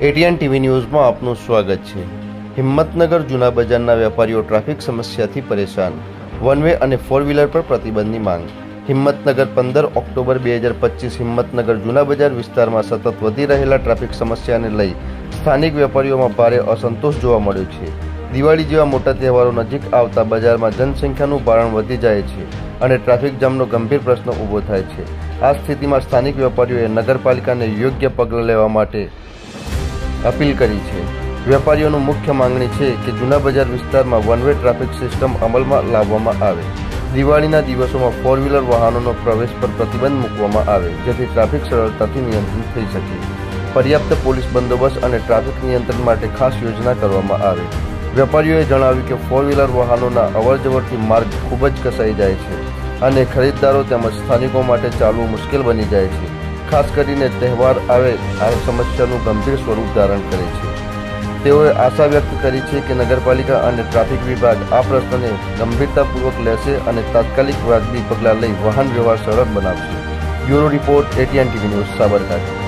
ATN TV ન્યૂઝમાં આપનું સ્વાગત છે। હિંમતનગર જૂના બજારના વેપારીઓ ટ્રાફિક સમસ્યાથી પરેશાન। વન વે અને ફોર વ્હીલર પર પ્રતિબંધની માંગ। હિંમતનગર 15 ઓક્ટોબર 2025 હિંમતનગર જૂના બજાર વિસ્તારમાં સતત વધી રહેલા ટ્રાફિક સમસ્યાને લઈ સ્થાનિક વેપારીઓમાં ભારે અસંતોષ જોવા મળ્યો છે। દિવાળી જેવા મોટા તહેવારો નજીક આવતા બજારમાં જનસંખ્યાનું ભારણ વધી જાય છે અને ટ્રાફિક જામનો ગંભીર પ્રશ્ન ઊભો થાય છે। આ સ્થિતિમાં સ્થાનિક વેપારીઓએ નગરપાલિકાને યોગ્ય પગલાં લેવા માટે अपील करी है। वेपारीओ मुख्य मांगणी है कि जूना बजार विस्तार में वन वे ट्राफिक सिस्टम अमल में लाववामां आवे। दिवाळीना दिवसों में फोर व्हीलर वाहनों प्रवेश पर प्रतिबंध मूकवामां आवे जेथी ट्राफिक सरलताथी नियंत्रित थई शके। पर्याप्त पोलीस बंदोबस्त और ट्राफिक नियंत्रण माटे खास योजना करवामां आवे। वेपारीओए जणाव्युं के फोर व्हीलर वाहनों अवरजवरथी मार्ग खूब ज कसाई जाय छे अने खरीददारों तेमज स्थानिको माटे चालवुं मुश्केल बनी जाय छे। खास करीने तहेवार आवे आ समस्यानुं गंभीर स्वरूप धारण करे छे। तेओए आशा व्यक्त करी छे कि नगरपालिका अने ट्राफिक विभाग आ प्रश्नने गंभीरतापूर्वक लेशे अने तात्कालिक वाजबी पगलां लई वाहन व्यवहार सरल बनावशे। Bureau report ATN TV news Sabarkantha.